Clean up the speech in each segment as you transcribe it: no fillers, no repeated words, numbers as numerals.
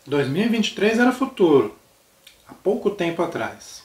2023 era futuro, há pouco tempo atrás.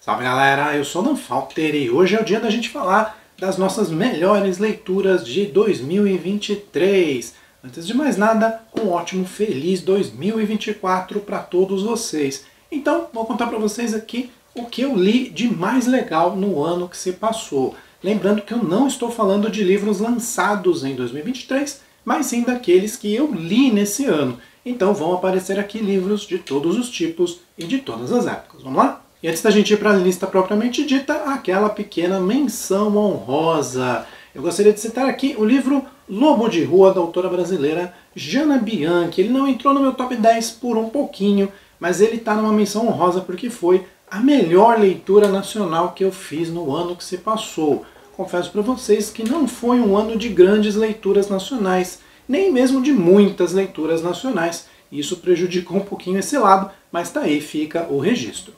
Salve galera, eu sou o Dan Falter e hoje é o dia da gente falar das nossas melhores leituras de 2023. Antes de mais nada, um ótimo, feliz 2024 para todos vocês. Então, vou contar para vocês aqui o que eu li de mais legal no ano que se passou. Lembrando que eu não estou falando de livros lançados em 2023, mas sim daqueles que eu li nesse ano. Então vão aparecer aqui livros de todos os tipos e de todas as épocas. Vamos lá? E antes da gente ir para a lista propriamente dita, aquela pequena menção honrosa. Eu gostaria de citar aqui o livro Lobo de Rua, da autora brasileira Jana Bianchi. Ele não entrou no meu top 10 por um pouquinho, mas ele está numa menção honrosa porque foi a melhor leitura nacional que eu fiz no ano que se passou. Confesso para vocês que não foi um ano de grandes leituras nacionais, nem mesmo de muitas leituras nacionais. Isso prejudicou um pouquinho esse lado, mas tá aí, fica o registro.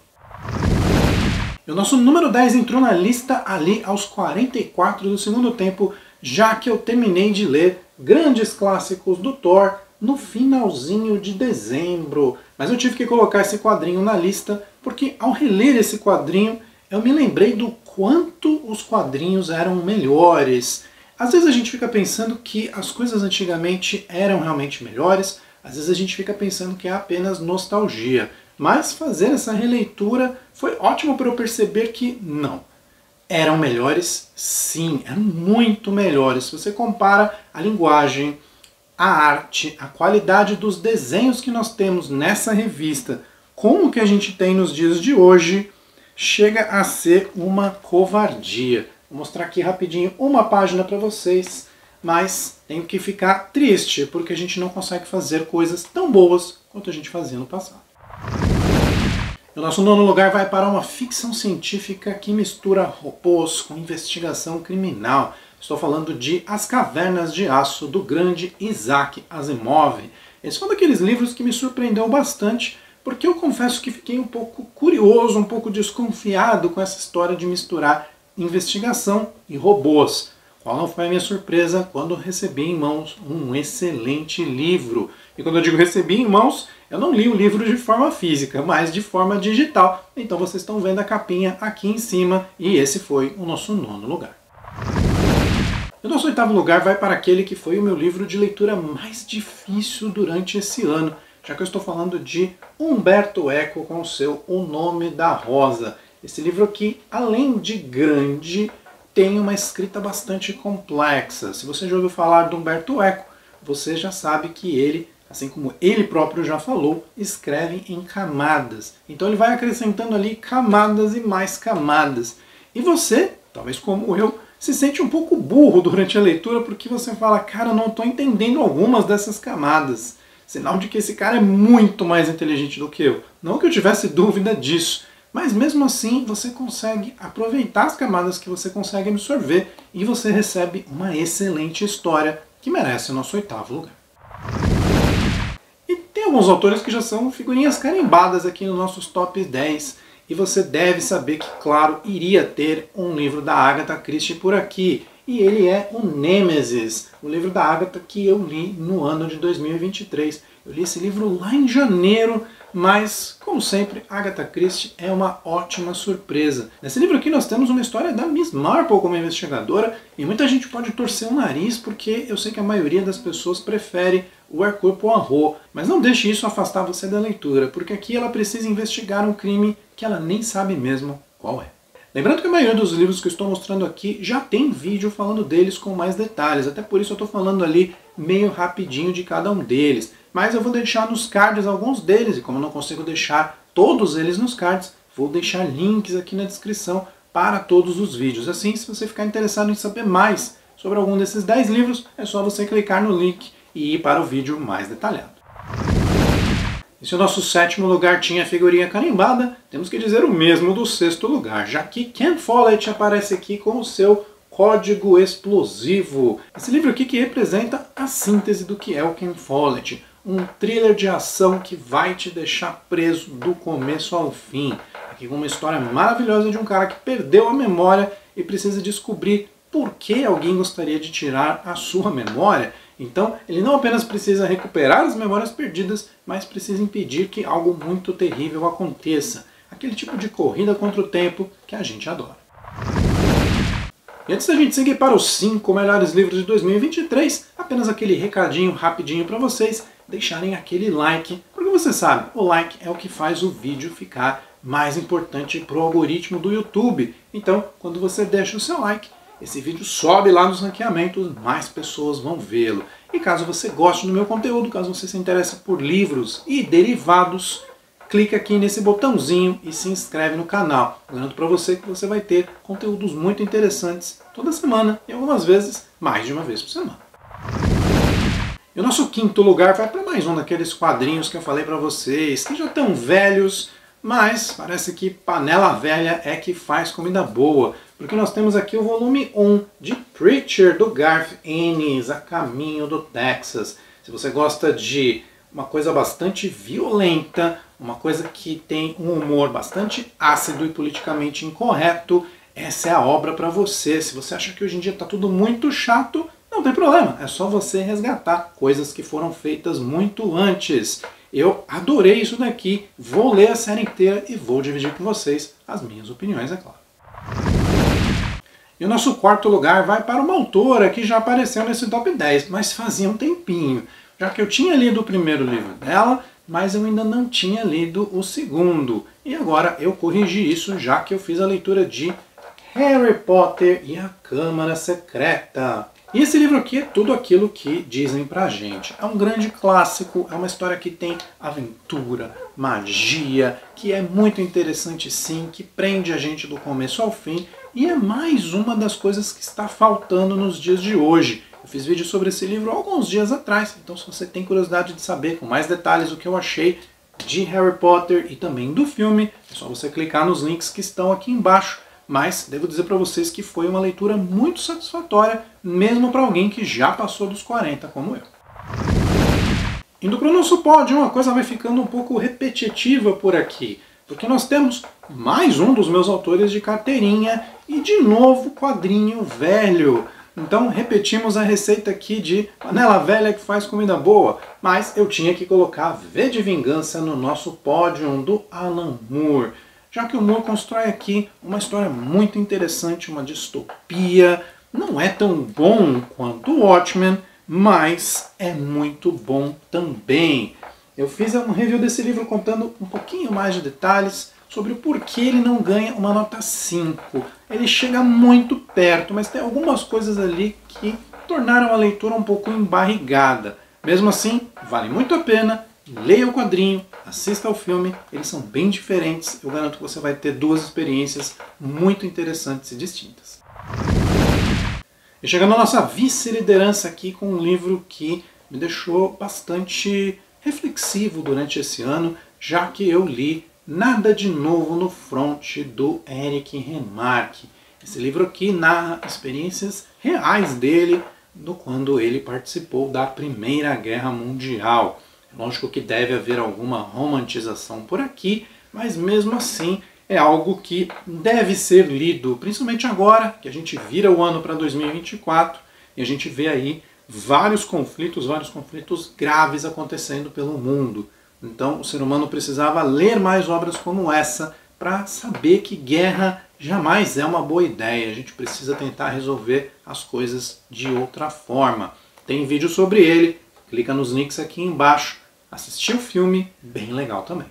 E o nosso número 10 entrou na lista ali aos 44 do segundo tempo, já que eu terminei de ler grandes clássicos do Thor no finalzinho de dezembro. Mas eu tive que colocar esse quadrinho na lista, porque ao reler esse quadrinho, eu me lembrei do quanto os quadrinhos eram melhores. Às vezes a gente fica pensando que as coisas antigamente eram realmente melhores, às vezes a gente fica pensando que é apenas nostalgia. Mas fazer essa releitura foi ótimo para eu perceber que não. Eram melhores, sim, eram muito melhores. Se você compara a linguagem, a arte, a qualidade dos desenhos que nós temos nessa revista com o que a gente tem nos dias de hoje, chega a ser uma covardia. Vou mostrar aqui rapidinho uma página para vocês, mas tenho que ficar triste porque a gente não consegue fazer coisas tão boas quanto a gente fazia no passado. O nosso nono lugar vai para uma ficção científica que mistura robôs com investigação criminal. Estou falando de As Cavernas de Aço, do grande Isaac Asimov. Esse foi um daqueles livros que me surpreendeu bastante, porque eu confesso que fiquei um pouco curioso, um pouco desconfiado com essa história de misturar investigação e robôs. Qual não foi a minha surpresa quando recebi em mãos um excelente livro. E quando eu digo recebi em mãos, eu não li o livro de forma física, mas de forma digital. Então vocês estão vendo a capinha aqui em cima e esse foi o nosso nono lugar. O nosso oitavo lugar vai para aquele que foi o meu livro de leitura mais difícil durante esse ano, já que eu estou falando de Umberto Eco com o seu O Nome da Rosa. Esse livro aqui, além de grande, tem uma escrita bastante complexa. Se você já ouviu falar de Umberto Eco, você já sabe que ele, assim como ele próprio já falou, escreve em camadas. Então ele vai acrescentando ali camadas e mais camadas. E você, talvez como eu, se sente um pouco burro durante a leitura porque você fala, cara, eu não estou entendendo algumas dessas camadas. Sinal de que esse cara é muito mais inteligente do que eu. Não que eu tivesse dúvida disso, mas mesmo assim você consegue aproveitar as camadas que você consegue absorver e você recebe uma excelente história que merece o nosso oitavo lugar. E tem alguns autores que já são figurinhas carimbadas aqui nos nossos top 10 e você deve saber que, claro, iria ter um livro da Agatha Christie por aqui. E ele é o Nêmesis, o livro da Agatha que eu li no ano de 2023. Eu li esse livro lá em janeiro, mas, como sempre, Agatha Christie é uma ótima surpresa. Nesse livro aqui nós temos uma história da Miss Marple como investigadora, e muita gente pode torcer o nariz porque eu sei que a maioria das pessoas prefere o Hercule Poirot, mas não deixe isso afastar você da leitura, porque aqui ela precisa investigar um crime que ela nem sabe mesmo qual é. Lembrando que a maioria dos livros que eu estou mostrando aqui já tem vídeo falando deles com mais detalhes, até por isso eu estou falando ali meio rapidinho de cada um deles. Mas eu vou deixar nos cards alguns deles, e como eu não consigo deixar todos eles nos cards, vou deixar links aqui na descrição para todos os vídeos. Assim, se você ficar interessado em saber mais sobre algum desses 10 livros, é só você clicar no link e ir para o vídeo mais detalhado. E se o nosso sétimo lugar tinha figurinha carimbada, temos que dizer o mesmo do sexto lugar, já que Ken Follett aparece aqui com o seu Código Explosivo. Esse livro aqui que representa a síntese do que é o Ken Follett. um thriller de ação que vai te deixar preso do começo ao fim. Aqui com uma história maravilhosa de um cara que perdeu a memória e precisa descobrir por que alguém gostaria de tirar a sua memória. Então, ele não apenas precisa recuperar as memórias perdidas, mas precisa impedir que algo muito terrível aconteça. Aquele tipo de corrida contra o tempo que a gente adora. E antes da gente seguir para os 5 melhores livros de 2023, apenas aquele recadinho rapidinho para vocês deixarem aquele like, porque você sabe, o like é o que faz o vídeo ficar mais importante para o algoritmo do YouTube. Então, quando você deixa o seu like, esse vídeo sobe lá nos ranqueamentos, mais pessoas vão vê-lo. E caso você goste do meu conteúdo, caso você se interesse por livros e derivados, clica aqui nesse botãozinho e se inscreve no canal. Garanto para você que você vai ter conteúdos muito interessantes toda semana e algumas vezes mais de uma vez por semana. E o nosso 5º lugar vai para mais um daqueles quadrinhos que eu falei para vocês, que já estão velhos, mas parece que panela velha é que faz comida boa, porque nós temos aqui o volume 1 de Preacher, do Garth Ennis, A Caminho do Texas. Se você gosta de uma coisa bastante violenta, uma coisa que tem um humor bastante ácido e politicamente incorreto, essa é a obra para você. Se você acha que hoje em dia está tudo muito chato, não tem problema, é só você resgatar coisas que foram feitas muito antes. Eu adorei isso daqui, vou ler a série inteira e vou dividir com vocês as minhas opiniões, é claro. E o nosso 4º lugar vai para uma autora que já apareceu nesse top 10, mas fazia um tempinho, já que eu tinha lido o primeiro livro dela, mas eu ainda não tinha lido o segundo. E agora eu corrigi isso, já que eu fiz a leitura de Harry Potter e a Câmara Secreta. E esse livro aqui é tudo aquilo que dizem pra gente. É um grande clássico, é uma história que tem aventura, magia, que é muito interessante sim, que prende a gente do começo ao fim, e é mais uma das coisas que está faltando nos dias de hoje. Eu fiz vídeo sobre esse livro alguns dias atrás, então se você tem curiosidade de saber com mais detalhes o que eu achei de Harry Potter e também do filme, é só você clicar nos links que estão aqui embaixo. Mas devo dizer para vocês que foi uma leitura muito satisfatória, mesmo para alguém que já passou dos 40, como eu. Indo para o nosso pódio, uma coisa vai ficando um pouco repetitiva por aqui, porque nós temos mais um dos meus autores de carteirinha e de novo quadrinho velho. Então repetimos a receita aqui de panela velha que faz comida boa, mas eu tinha que colocar V de Vingança no nosso pódio do Alan Moore. Já que o Moore constrói aqui uma história muito interessante, uma distopia. Não é tão bom quanto o Watchmen, mas é muito bom também. Eu fiz um review desse livro contando um pouquinho mais de detalhes sobre o porquê ele não ganha uma nota 5. Ele chega muito perto, mas tem algumas coisas ali que tornaram a leitura um pouco embarrigada. Mesmo assim, vale muito a pena. Leia o quadrinho, assista ao filme, eles são bem diferentes. Eu garanto que você vai ter duas experiências muito interessantes e distintas. E chegando à nossa vice-liderança aqui com um livro que me deixou bastante reflexivo durante esse ano, já que eu li Nada de Novo no Front, do Eric Remarque. Esse livro aqui narra experiências reais dele quando ele participou da Primeira Guerra Mundial. Lógico que deve haver alguma romantização por aqui, mas mesmo assim é algo que deve ser lido, principalmente agora que a gente vira o ano para 2024 e a gente vê aí vários conflitos graves acontecendo pelo mundo. Então o ser humano precisava ler mais obras como essa para saber que guerra jamais é uma boa ideia. A gente precisa tentar resolver as coisas de outra forma. Tem vídeo sobre ele, clica nos links aqui embaixo. Assistir o filme, bem legal também.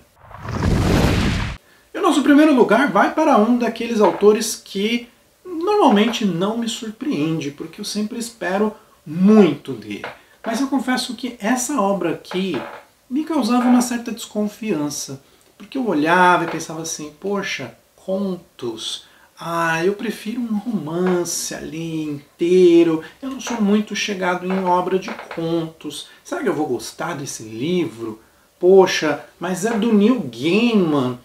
E o nosso primeiro lugar vai para um daqueles autores que normalmente não me surpreende, porque eu sempre espero muito dele. Mas eu confesso que essa obra aqui me causava uma certa desconfiança, porque eu olhava e pensava assim, poxa, contos, eu prefiro um romance ali inteiro, eu não sou muito chegado em obra de contos, será que eu vou gostar desse livro? Poxa, mas é do Neil Gaiman,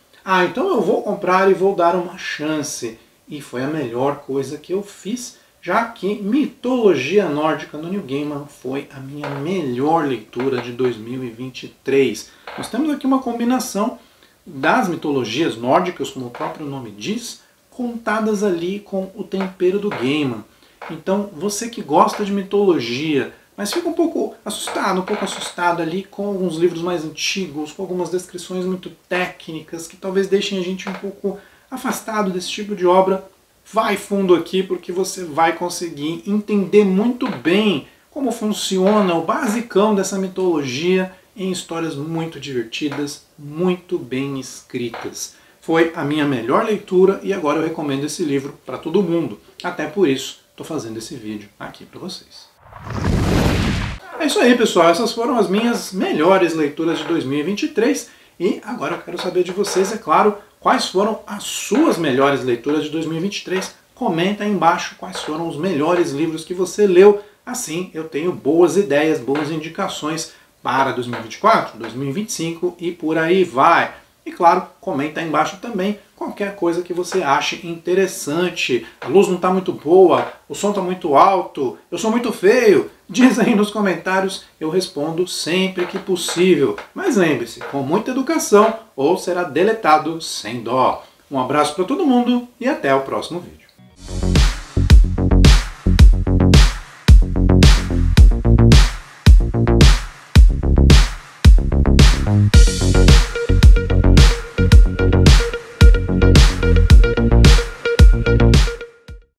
então eu vou comprar e vou dar uma chance. E foi a melhor coisa que eu fiz, já que Mitologia Nórdica do Neil Gaiman foi a minha melhor leitura de 2023. Nós temos aqui uma combinação das mitologias nórdicas, como o próprio nome diz, contadas ali com o tempero do Gaiman. Então, você que gosta de mitologia, mas fica um pouco assustado ali com alguns livros mais antigos, com algumas descrições muito técnicas, que talvez deixem a gente um pouco afastado desse tipo de obra, vai fundo aqui porque você vai conseguir entender muito bem como funciona o basicão dessa mitologia em histórias muito divertidas, muito bem escritas. Foi a minha melhor leitura e agora eu recomendo esse livro para todo mundo. Até por isso estou fazendo esse vídeo aqui para vocês. É isso aí, pessoal. Essas foram as minhas melhores leituras de 2023 e agora eu quero saber de vocês, é claro, quais foram as suas melhores leituras de 2023? Comenta aí embaixo quais foram os melhores livros que você leu. Assim eu tenho boas ideias, boas indicações para 2024, 2025 e por aí vai. E claro, comenta aí embaixo também qualquer coisa que você ache interessante. A luz não está muito boa, o som está muito alto, eu sou muito feio. Diz aí nos comentários, eu respondo sempre que possível. Mas lembre-se, com muita educação ou será deletado sem dó. Um abraço para todo mundo e até o próximo vídeo.